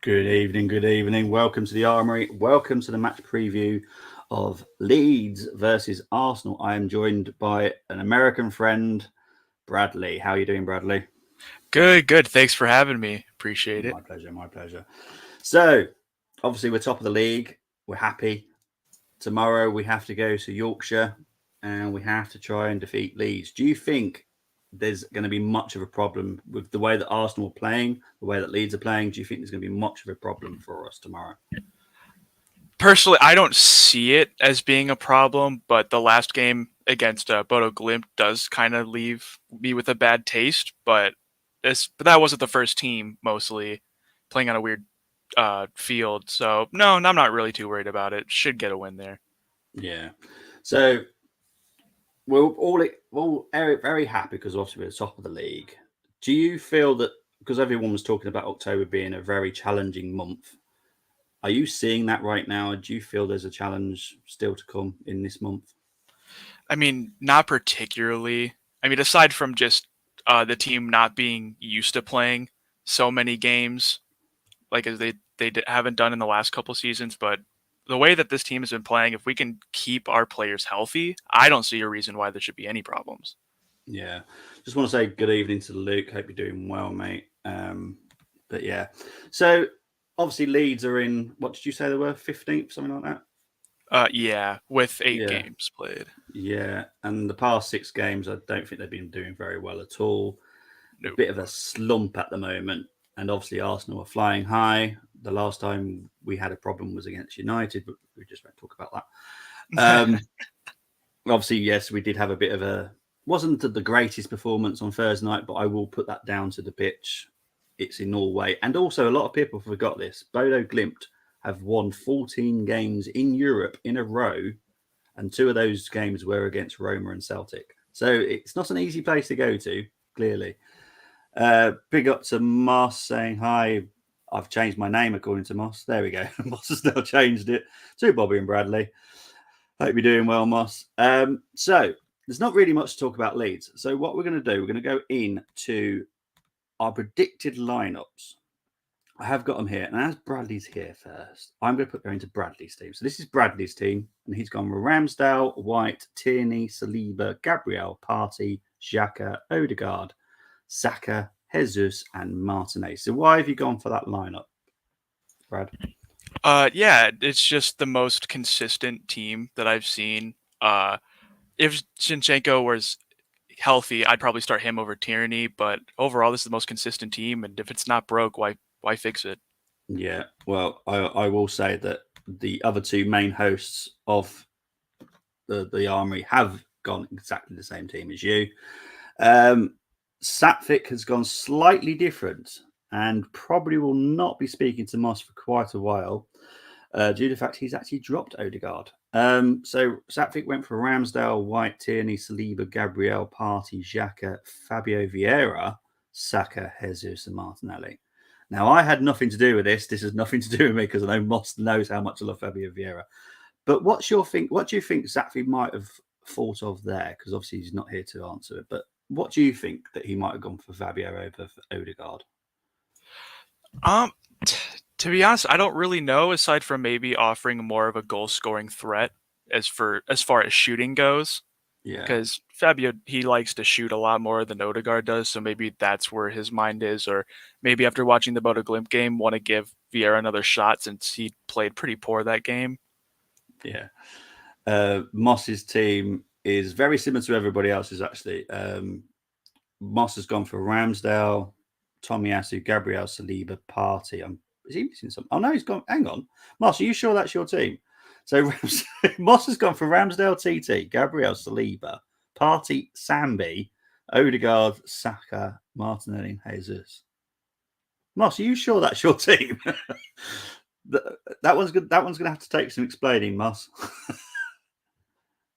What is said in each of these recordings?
Good evening, good evening. Welcome to the Armoury. Welcome to the match preview of Leeds versus Arsenal. I am joined by an American friend, Bradley. How are you doing, Bradley? Good. Thanks for having me. Appreciate it. My pleasure, my pleasure. So, obviously, we're top of the league. We're happy. Tomorrow, we have to go to Yorkshire and we have to try and defeat Leeds. Do you think there's going to be much of a problem with the way that Arsenal are playing, the way that Leeds are playing? Do you think there's going to be much of a problem for us tomorrow? Personally, I don't see it as being a problem, but the last game against Bodo Glimt does kind of leave me with a bad taste. But that wasn't the first team mostly playing on a weird field, so no, I'm not really too worried about it. Should get a win there. Yeah. So we're all very happy because obviously we're at the top of the league. Do you feel that because everyone was talking about October being a very challenging month, are you seeing that right now? Do you feel there's a challenge still to come in this month? I mean, not particularly. I mean, aside from just the team not being used to playing so many games, like as haven't done in the last couple seasons. But the way that this team has been playing, if we can keep our players healthy, I don't see a reason why there should be any problems. Yeah. Just want to say good evening to Luke. Hope you're doing well, mate. But yeah. So obviously Leeds are in, what did you say they were? 15th, something like that? Yeah, with 8 Yeah. games played. Yeah. And the past 6 games, I don't think they've been doing very well at all. A Nope. bit of a slump at the moment. And obviously, Arsenal are flying high. The last time we had a problem was against United, but we just won't talk about that. Obviously, yes, we did have a bit of a wasn't the greatest performance on Thursday night, but I will put that down to the pitch. It's in Norway, and also a lot of people forgot this. Bodo Glimt have won 14 games in Europe in a row, and 2 of those games were against Roma and Celtic. So it's not an easy place to go to, clearly. Big up to Moss saying hi. I've changed my name according to Moss. There we go. Moss has now changed it to Bobby and Bradley. Hope you're doing well, Moss. So there's not really much to talk about Leeds. So what we're going to do, we're going to go into our predicted lineups. I have got them here, and as Bradley's here first, I'm going to go into Bradley's team. So this is Bradley's team, and he's gone with Ramsdale, White, Tierney, Saliba, Gabriel, Partey, Xhaka, Odegaard, Saka, Jesus, and Martinez. So why have you gone for that lineup, Brad? Yeah, it's just the most consistent team that I've seen. If Zinchenko was healthy, I'd probably start him over Tierney. But overall, this is the most consistent team, and if it's not broke, why fix it? Yeah, well, I will say that the other 2 main hosts of the Armory have gone exactly the same team as you. Satvic has gone slightly different and probably will not be speaking to Moss for quite a while due to the fact he's actually dropped Odegaard. So Satvic went for Ramsdale, White, Tierney, Saliba, Gabriel, Partey, Xhaka, Fabio Vieira, Saka, Jesus, and Martinelli. Now, I had nothing to do with this. This has nothing to do with me because I know Moss knows how much I love Fabio Vieira. But what's your think? What do you think Zappi might have thought of there? Because obviously he's not here to answer it. But what do you think that he might have gone for Fabio over for Odegaard? Um, t- to be honest, I don't really know. Aside from maybe offering more of a goal scoring threat as far as shooting goes, Yeah, because Fabio he likes to shoot a lot more than Odegaard does, so maybe that's where his mind is, or maybe after watching the Bodo Glimt game, want to give Vieira another shot since he played pretty poor that game. yeah. Moss's team is very similar to everybody else's actually. Moss has gone for Ramsdale, Tomiyasu, Gabriel, Saliba, Partey. Is he missing some? Oh no, he's gone. Hang on, Moss, are you sure that's your team? So Moss has gone for Ramsdale, TT, Gabriel, Saliba, Partey, Sambi, Odegaard, Saka, Martinelli, and Jesus. Moss, are you sure that's your team? that one's good. That one's going to have to take some explaining, Moss.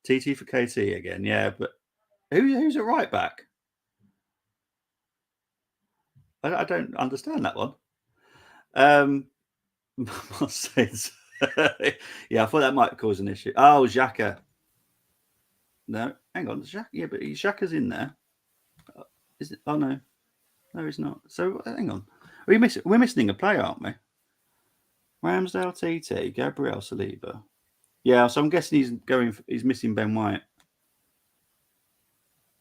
TT for KT again, yeah. But who's at right back? I don't understand that one. Moss says, yeah, I thought that might cause an issue. Oh, Xhaka. No, hang on, Xhaka. Yeah, but Xhaka's in there. Is it? Oh no, no, he's not. So hang on. We're missing a player, aren't we? Ramsdale, TT, Gabriel, Saliba. Yeah, so I'm guessing he's missing Ben White.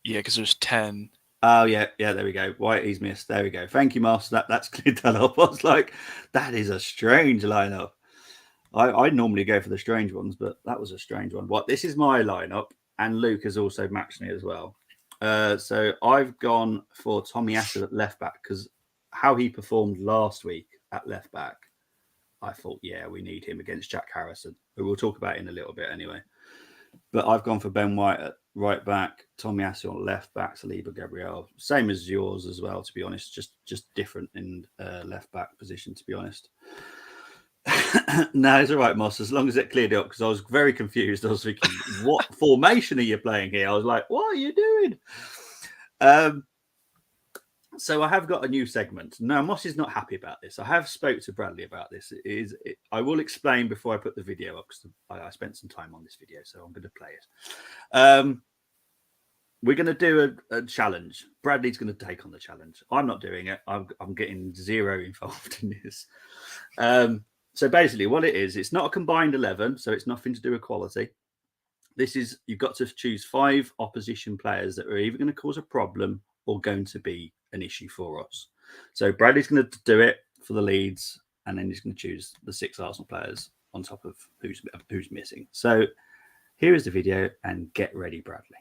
Yeah, because there's 10. Oh yeah, there we go. White he's missed. There we go. Thank you, Master. That's cleared that up. I was like, that is a strange lineup. I normally go for the strange ones, but that was a strange one. What? This is my lineup, and Luke has also matched me as well. So I've gone for Tommy Asu at left back because how he performed last week at left back, I thought, yeah, we need him against Jack Harrison, who we'll talk about in a little bit anyway. But I've gone for Ben White at right back, Tommy Asu on left back, Saliba, Gabriel. Same as yours as well, to be honest. Just different in left back position, to be honest. No, it's all right, Moss. As long as it cleared up, because I was very confused. I was thinking, what formation are you playing here? I was like, what are you doing? So I have got a new segment. Now, Moss is not happy about this. I have spoke to Bradley about this. I will explain before I put the video up, because I spent some time on this video, so I'm going to play it. We're going to do a challenge. Bradley's going to take on the challenge. I'm not doing it. I'm getting zero involved in this. So basically what it is, it's not a combined 11, so it's nothing to do with quality. This is, you've got to choose 5 opposition players that are either going to cause a problem or going to be an issue for us. So Bradley's going to do it for the Leeds, and then he's going to choose the 6 Arsenal players on top of who's missing. So here is the video, and get ready, Bradley.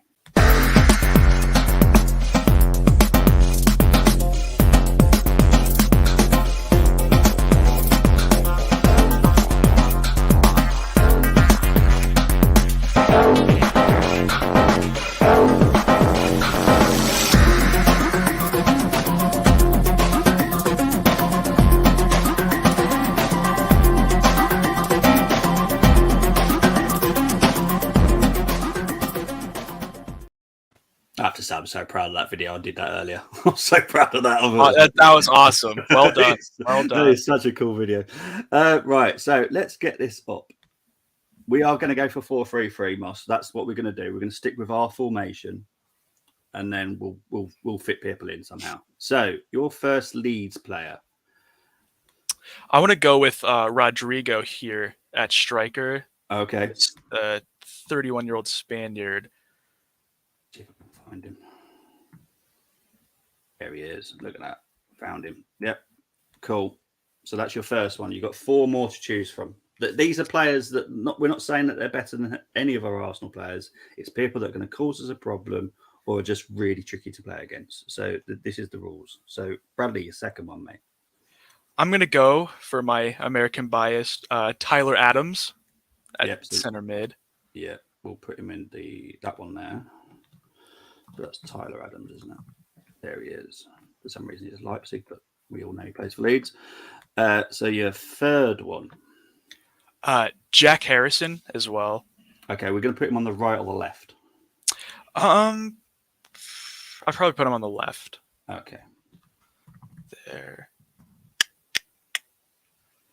I have to say, I'm so proud of that video. I did that earlier. I'm so proud of that. That was awesome. Well done. Well done. That is such a cool video. Right, so let's get this up. We are going to go for 4-3-3, Moss. That's what we're going to do. We're going to stick with our formation, and then we'll fit people in somehow. So your first Leeds player. I want to go with Rodrigo here at striker. Okay. The 31-year-old Spaniard. See if I can find him. There he is. Look at that. Found him. Yep. Cool. So that's your first one. You've got 4 more to choose from. These are players that we're not saying that they're better than any of our Arsenal players. It's people that are going to cause us a problem or are just really tricky to play against. So this is the rules. So Bradley, your second one, mate. I'm going to go for my American bias, Tyler Adams at center mid. Yeah, we'll put him in that one there. So that's Tyler Adams, isn't it? There he is. For some reason, he's Leipzig, but we all know he plays for Leeds. So your third one. Jack Harrison as well. Okay, we're going to put him on the right or the left? I'd probably put him on the left. Okay. There.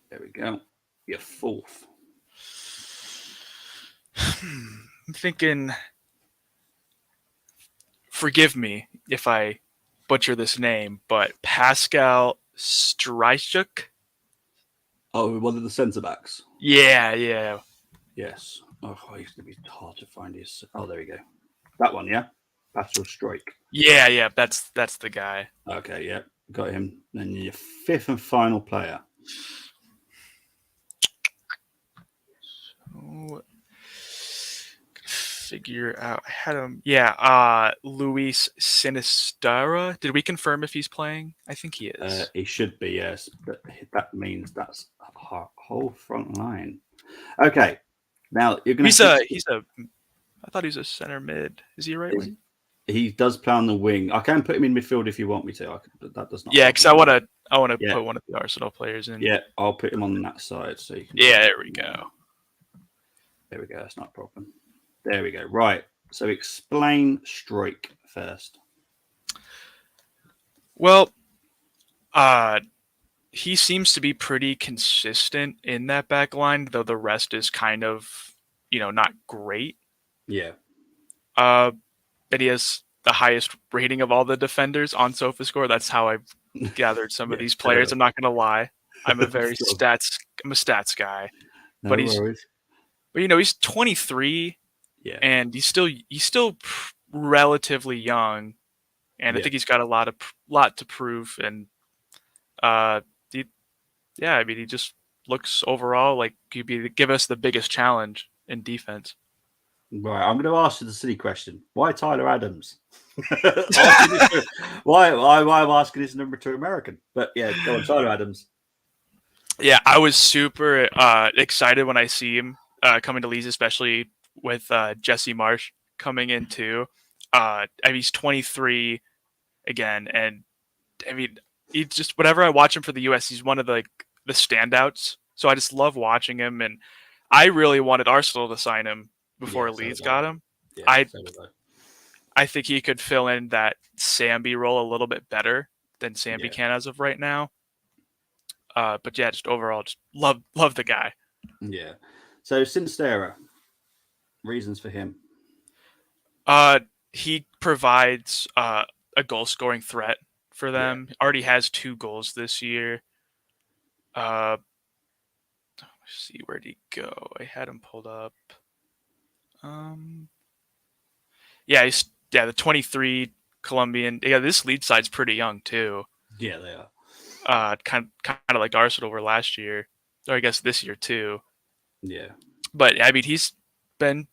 There we go. Your fourth. I'm thinking, forgive me if I butcher this name, but Pascal Strychuk. Oh, one of the centre backs. Yeah. Yes. Oh, he's going to be hard to find his. Oh, there we go. That one, yeah? Pascal Strike. Yeah, that's the guy. Okay, yeah. Got him. Then your fifth and final player. So, figure out. I had him. Yeah, Luis Sinisterra. Did we confirm if he's playing? I think he is. He should be, yes. But that means that's our whole front line. Okay. Now you're going to. I thought he was a center mid. Is he a right wing? He does play on the wing. I can put him in midfield if you want me to. But that does not. Yeah, because I want to put one of the Arsenal players in. Yeah, I'll put him on that side so you can. Yeah, there we go. There we go. That's not a problem. There we go. Right. So explain Strike first. Well, he seems to be pretty consistent in that back line, though the rest is kind of, not great. Yeah. But he has the highest rating of all the defenders on SofaScore. That's how I've gathered some of these players. I'm not going to lie. I'm a very Sort of. stats guy. No But worries. he's 23 Yeah. and he's still relatively young, and I Yeah. think he's got a lot to prove. And uh, he, yeah, I mean, he just looks overall like he'd give us the biggest challenge in defense. Right. I'm going to ask you the silly question. Why Tyler Adams? why I'm asking this number 2 American? But yeah, go on, Tyler Adams. Yeah, I was super excited when I see him coming to Leeds, especially with Jesse Marsch coming in too. I mean, he's 23 again, and I mean, he just whenever I watch him for the U.S., he's one of the standouts. So I just love watching him, and I really wanted Arsenal to sign him before Yeah, so Leeds did I. got him. Yeah, I so did I. I think he could fill in that Sambi role a little bit better than Sambi Yeah. can as of right now. But yeah, just overall, just love the guy. Yeah. So Sinistera, reasons for him. He provides a goal scoring threat for them. Already has 2 goals this year. Let's see, where'd he go? I had him pulled up. He's the 23 Colombian. Yeah, this lead side's pretty young too. Yeah, they are. Kind of like Arsenal were last year, or I guess this year too. Yeah. But I mean, he's been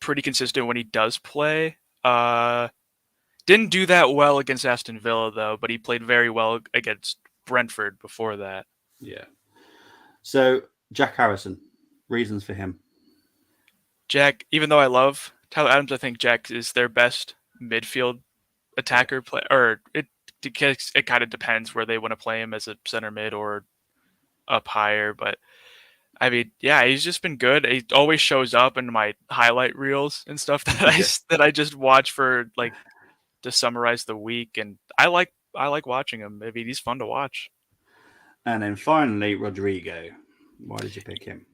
pretty consistent when he does play. Didn't do that well against Aston Villa though, but he played very well against Brentford before that. Yeah. So Jack Harrison, reasons for him. Jack, even though I love Tyler Adams, I think Jack is their best midfield attacker play, or it kind of depends where they want to play him as a center mid or up higher. But I mean, yeah, he's just been good. He always shows up in my highlight reels and stuff that I just watch for like to summarize the week, and I like watching him. I mean, he's fun to watch. And then finally, Rodrigo. Why did you pick him?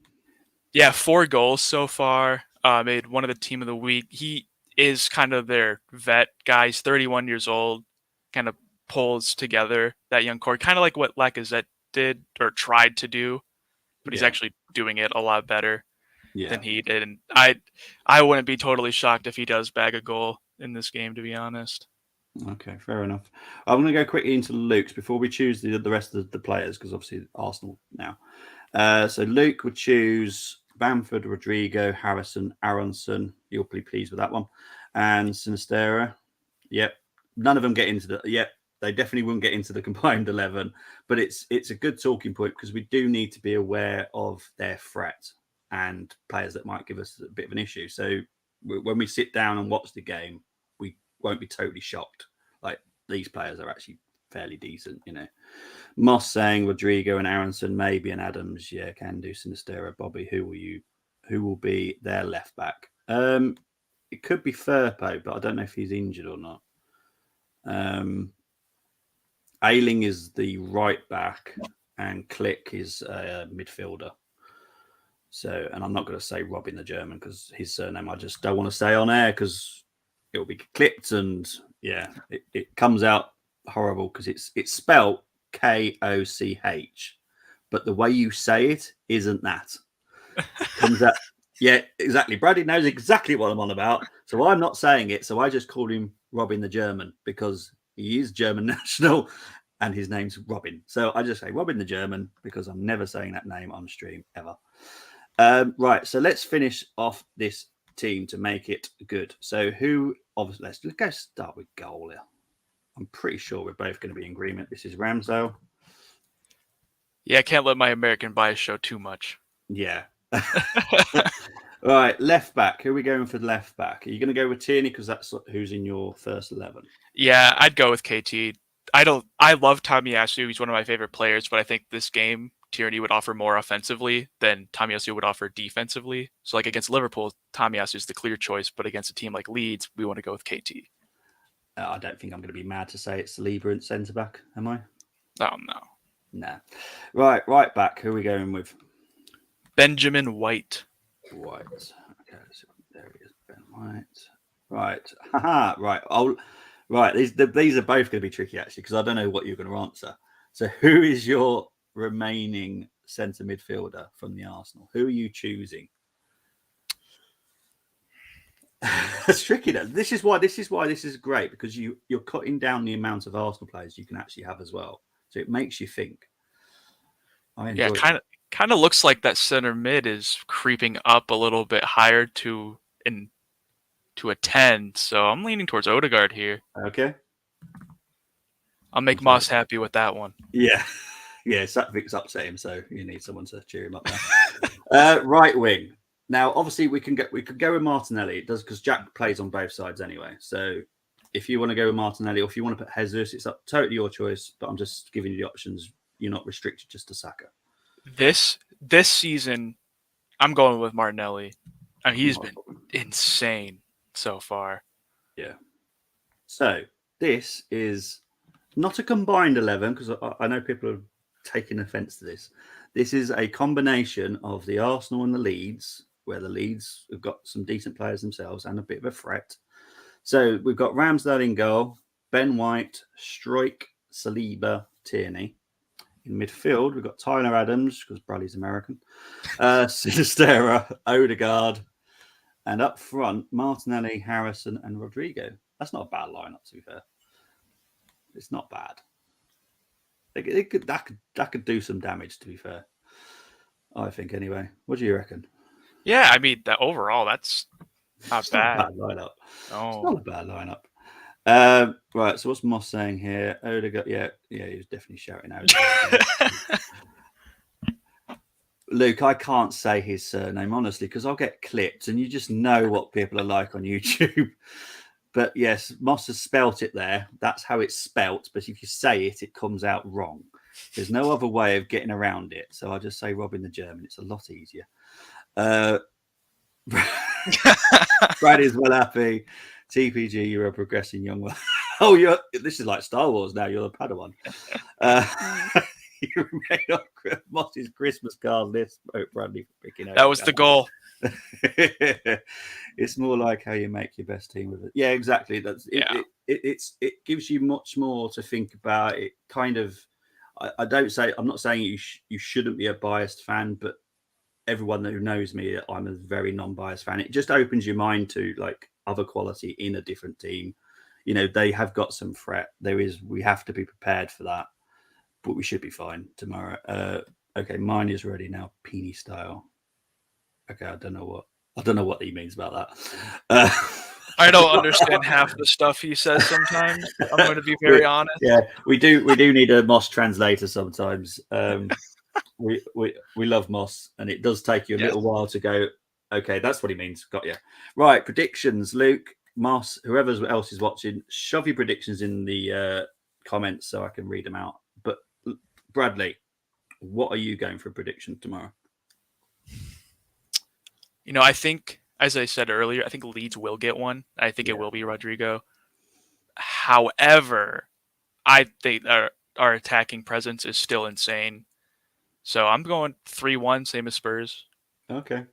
Yeah, 4 goals so far. Made one of the team of the week. He is kind of their vet guy. He's 31 years old. Kind of pulls together that young core, kind of like what Lacazette did or tried to do, but he's actually doing it a lot better than he did. And I wouldn't be totally shocked if he does bag a goal in this game, to be honest. Okay, fair enough. I'm going to go quickly into Luke's before we choose the rest of the players, because obviously Arsenal now. So Luke would choose Bamford, Rodrigo, Harrison, Aronson. You'll be pleased with that one. And Sinistera. Yep. None of them get into the... Yep. They definitely wouldn't get into the combined 11. But it's a good talking point because we do need to be aware of their threat and players that might give us a bit of an issue. So when we sit down and watch the game, we won't be totally shocked. Like, these players are actually fairly decent, you know. Moss saying Rodrigo and Aronson, maybe, and Adams, yeah, can do. Sinistera, Bobby, who will be their left back? It could be Firpo, but I don't know if he's injured or not. Ayling is the right back, and Click is a midfielder. So, and I'm not going to say Robin the German because his surname I just don't want to say on air because it'll be clipped, and yeah, it comes out horrible because it's spelled Koch, but the way you say it isn't that. It comes out, yeah, exactly. Brady knows exactly what I'm on about, so I'm not saying it. So I just called him Robin the German because he is German national, and his name's Robin. So I just say Robin the German because I'm never saying that name on stream ever. Right, so let's finish off this team to make it good. So who? Obviously, let's go start with goal here. I'm pretty sure we're both going to be in agreement. This is Ramsdale. Yeah, I can't let my American bias show too much. Yeah. Right, left back. Who are we going for left back? Are you going to go with Tierney because that's who's in your first 11? Yeah, I'd go with KT. I love Tomiyasu. He's one of my favorite players, but I think this game Tierney would offer more offensively than Tomiyasu would offer defensively. So like against Liverpool, Tomiyasu is the clear choice, but against a team like Leeds, we want to go with KT. I don't think I'm going to be mad to say it's Lieber at centre back, am I? Oh no. Nah. Right back. Who are we going with? Benjamin White. White. Okay, so there he is, Ben White. Right. Haha. Right. Right. These are both going to be tricky actually because I don't know what you're going to answer. So who is your remaining centre midfielder from the Arsenal. Who are you choosing? It's tricky. This is why this is great, because you're cutting down the amount of Arsenal players you can actually have as well. So it makes you think. I enjoy Yeah, kind of looks like that center mid is creeping up a little bit higher to a 10. So I'm leaning towards Odegaard here. Okay. I'll make Moss happy with that one. Yeah. Yeah, Satvik's upset him, so you need someone to cheer him up now. Right wing. Now, obviously, we could go with Martinelli. It does, because Jack plays on both sides anyway. So if you want to go with Martinelli, or if you want to put Jesus, it's totally your choice. But I'm just giving you the options. You're not restricted just to Saka. This season, I'm going with Martinelli. And he's been insane so far. Yeah. So this is not a combined 11, because I know people are taking offence to this. This is a combination of the Arsenal and the Leeds, where the Leeds have got some decent players themselves and a bit of a threat. So we've got Ramsdale in goal, Ben White, Struijk, Saliba, Tierney. In midfield, we've got Tyler Adams, because Bradley's American, Sinistera, Odegaard, and up front, Martinelli, Harrison, and Rodrigo. That's not a bad lineup, to be fair. It's not bad. That could do some damage, to be fair. I think, anyway. What do you reckon? Yeah, I mean, overall, that's not bad. Not a bad lineup. Oh. It's not a bad lineup. Right, so what's Moss saying here? Odegaard, yeah, he was definitely shouting out. Luke, I can't say his surname, honestly, because I'll get clipped, and you just know what people are like on YouTube. But yes, Moss has spelt it there. That's how it's spelt. But if you say it, it comes out wrong. There's no other way of getting around it. So I'll just say Robin the German. It's a lot easier. Brad is well happy. TPG, you're a progressing young one. Oh, this is like Star Wars now. You're the Padawan. You made up Moss's Christmas card list. Bradley for picking out. That was the goal. It's more like how you make your best team with it. Yeah, exactly. It gives you much more to think about. It kind of. I'm not saying you shouldn't be a biased fan, but everyone who knows me, I'm a very non-biased fan. It just opens your mind to like other quality in a different team. You know, they have got some threat. We have to be prepared for that, but we should be fine tomorrow. Okay, mine is ready now, Peony style. Okay, I don't know what he means about that. I don't understand half the stuff he says sometimes. I'm going to be very honest. Yeah, we do need a Moss translator sometimes. We love Moss, and it does take you a little while to go, okay, that's what he means. Got you. Right, predictions, Luke, Moss, whoever else is watching, shove your predictions in the comments so I can read them out. But Bradley, what are you going for a prediction tomorrow? You know, I think, as I said earlier, I think Leeds will get one. I think it will be Rodrigo. However, I think our attacking presence is still insane. So I'm going 3-1, same as Spurs. Okay.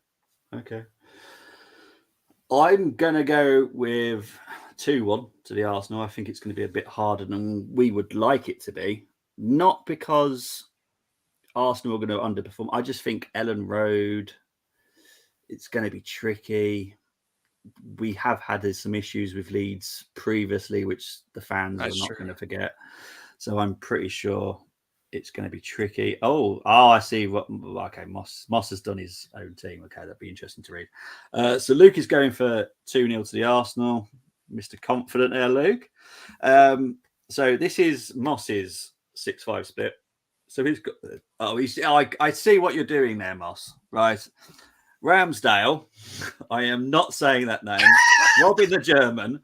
I'm going to go with 2-1 to the Arsenal. I think it's going to be a bit harder than we would like it to be. Not because Arsenal are going to underperform. I just think Elland Road, it's going to be tricky. We have had some issues with Leeds previously, which the fans are not going to forget. So I'm pretty sure it's going to be tricky. Oh, I see. Okay, Moss has done his own team. Okay, that'd be interesting to read. So Luke is going for 2-0 to the Arsenal. Mr. Confident there, Luke. So this is Moss's 6-5 split. So he's got. I see what you're doing there, Moss. Right. Ramsdale, I am not saying that name. Robin the German,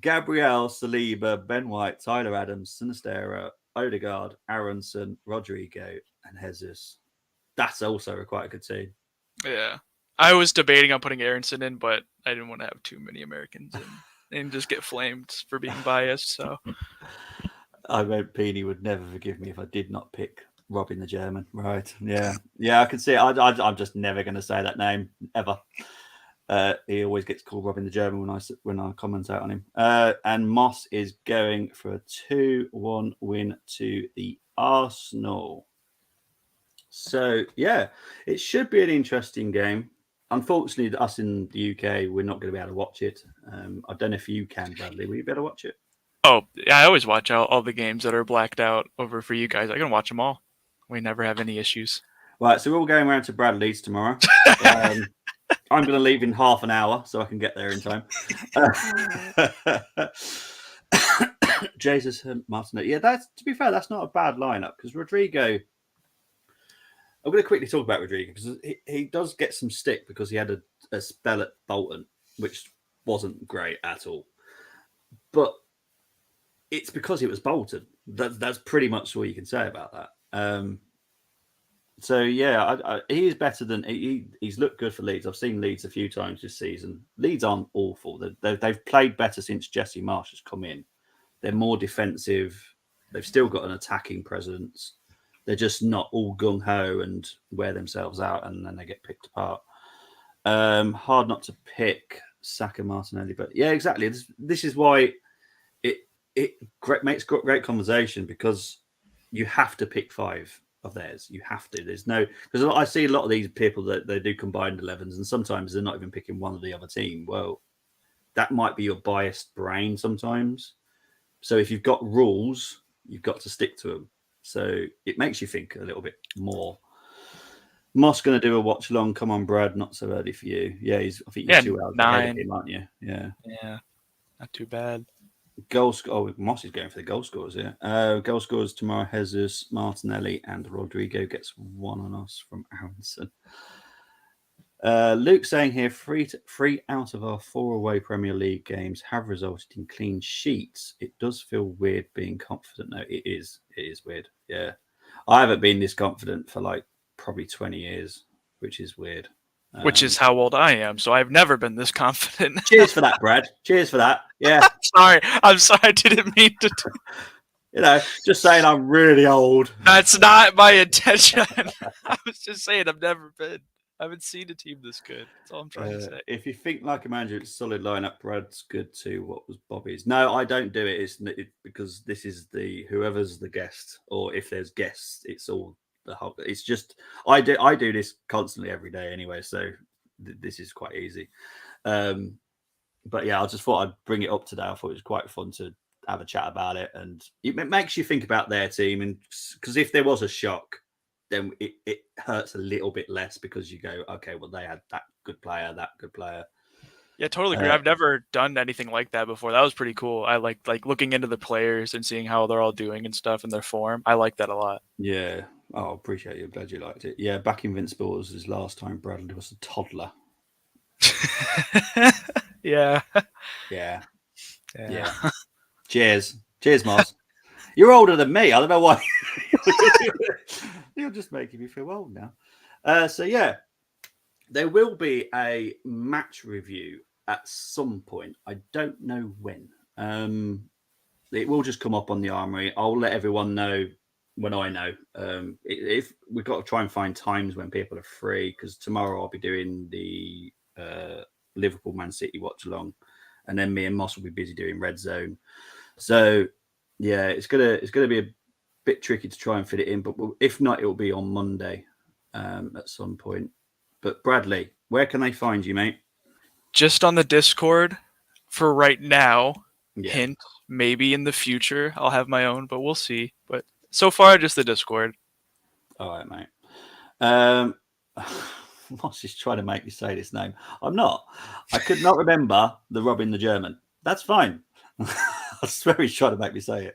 Gabriel, Saliba, Ben White, Tyler Adams, Sinistera, Odegaard, Aronson, Rodrigo, and Jesus. That's also quite a good team. Yeah. I was debating on putting Aronson in, but I didn't want to have too many Americans and just get flamed for being biased. So I bet Peony would never forgive me if I did not pick Robin the German. Right. Yeah, I can see it. I'm just never going to say that name, ever. He always gets called Robin the German when I comment out on him. And Moss is going for a 2-1 win to the Arsenal. So yeah, it should be an interesting game. Unfortunately, us in the UK, we're not going to be able to watch it. I don't know if you can, Bradley. Will you be able to watch it? Oh, yeah, I always watch all the games that are blacked out over for you guys. I can watch them all. We never have any issues. Right, so we're all going around to Bradley's tomorrow. I'm going to leave in half an hour so I can get there in time. Jesus Martinelli. Yeah, to be fair, that's not a bad lineup because Rodrigo. I'm going to quickly talk about Rodrigo because he does get some stick because he had a spell at Bolton, which wasn't great at all. But it's because it was Bolton. That's pretty much all you can say about that. So yeah, he is better than he's looked good for Leeds. I've seen Leeds a few times this season. Leeds aren't awful. They've played better since Jesse Marsch has come in. They're more defensive. They've still got an attacking presence. They're just not all gung ho and wear themselves out, and then they get picked apart. Hard not to pick Saka, Martinelli, but yeah, exactly. This is why it makes great conversation because you have to pick 5 of theirs. You have to. There's no because I see a lot of these people that they do combined 11s, and sometimes they're not even picking one of the other team. Well, that might be your biased brain sometimes. So if you've got rules, you've got to stick to them. So it makes you think a little bit more. Moss going to do a watch long. Come on, Brad. Not so early for you. Yeah, I think you're 2 hours ahead of him, aren't you? Yeah. Yeah, not too bad. Moss is going for the goal scores. Yeah. Goal scores tomorrow. Jesus, Martinelli, and Rodrigo gets 1 on us from Aronson. Luke saying here, 3 out of our 4 away Premier League games have resulted in clean sheets. It does feel weird being confident. No, it is. It is weird. Yeah. I haven't been this confident for like probably 20 years, which is weird. Which is how old I am, so I've never been this confident. Cheers for that, Brad. Cheers for that. Yeah. I'm sorry. I didn't mean to. Just saying I'm really old. That's not my intention. I was just saying I've never been. I haven't seen a team this good. That's all I'm trying to say. If you think like a manager, it's a solid lineup. Brad's good too. What was Bobby's? No, I don't do it. It's because this is whoever's the guest, or if there's guests, it's all the whole. It's just I do this constantly every day anyway, so this is quite easy. But yeah, I just thought I'd bring it up today. I thought it was quite fun to have a chat about it, and it makes you think about their team, and because if there was a shock, then it hurts a little bit less because you go, okay, well, they had that good player. Yeah, totally agree. I've never done anything like that before. That was pretty cool. I like looking into the players and seeing how they're all doing and stuff and their form. I like that a lot. Yeah. Oh, appreciate you. I'm glad you liked it. Yeah, back Invincible was his last time. Bradley was a toddler. Yeah. Yeah. Cheers, Moss. You're older than me. I don't know why. You're just making me feel old now. So yeah, there will be a match review at some point. I don't know when. It will just come up on the Armory. I'll let everyone know when I know. If we've got to try and find times when people are free, because tomorrow I'll be doing the Liverpool Man City watch along, and then me and Moss will be busy doing Red Zone. So yeah, it's gonna be a bit tricky to try and fit it in, but if not, it will be on Monday at some point. But Bradley, where can they find you, mate? Just on the Discord for right now. Yeah. Hint, maybe in the future I'll have my own, but we'll see. But so far, just the Discord. All right, mate. Moss is trying to make me say this name. I'm not. I could not remember the Robin the German. That's fine. I swear he's trying to make me say it.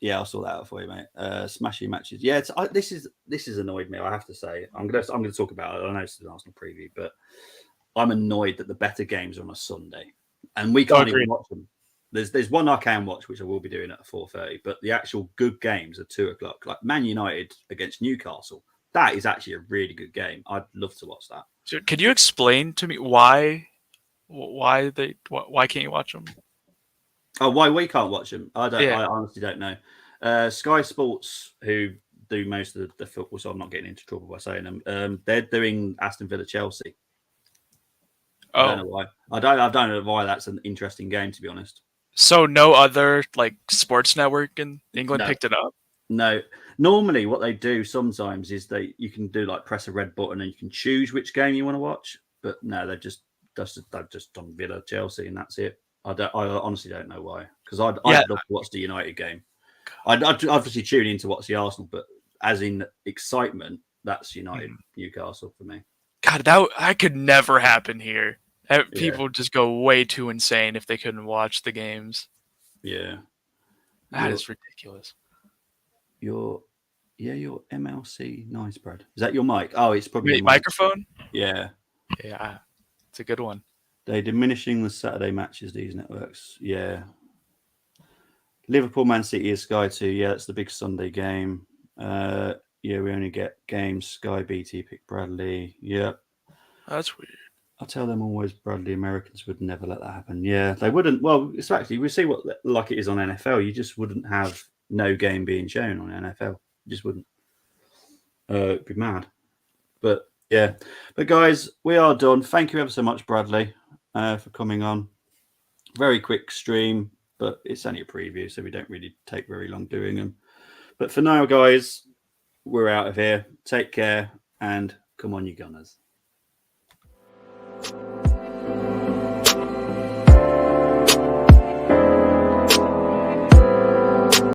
Yeah, I'll sort that out for you, mate. Smashing matches. Yeah, this is annoyed me. I have to say. I'm gonna talk about it. I know it's an Arsenal preview, but I'm annoyed that the better games are on a Sunday, and we can't even watch them. There's one I can watch, which I will be doing at 4:30, but the actual good games are 2:00. Like Man United against Newcastle, that is actually a really good game. I'd love to watch that. So could you explain to me why can't you watch them? Oh, why we can't watch them? I honestly don't know. Sky Sports, who do most of the football, so I'm not getting into trouble by saying them. They're doing Aston Villa Chelsea. Oh. I don't know why. I don't know why that's an interesting game, to be honest. So no other like sports network in England picked it up? No, Normally, what they do sometimes is you can do like press a red button and you can choose which game you want to watch. But no, they've just done Villa Chelsea and that's it. I honestly don't know why. Because I'd love to watch the United game. I'd obviously tune in to watch the Arsenal, but as in excitement, that's United Newcastle for me. God, that could never happen here. People would just go way too insane if they couldn't watch the games. Yeah, that is ridiculous. Your MLC, nice, Brad. Is that your mic? Oh, it's probably microphone. Yeah, it's a good one. They're diminishing the Saturday matches. These networks, yeah. Liverpool, Man City is Sky 2. Yeah, that's the big Sunday game. Yeah, we only get games. Sky BT pick Bradley. Yeah. That's weird. I tell them always Bradley Americans would never let that happen. Yeah, they wouldn't. Well, it's actually, we see what like it is on NFL. You just wouldn't have no game being shown on NFL. You just wouldn't. It'd be mad. But yeah. But guys, we are done. Thank you ever so much, Bradley, for coming on. Very quick stream, but it's only a preview, so we don't really take very long doing them. But for now, guys, we're out of here. Take care and come on, you Gunners.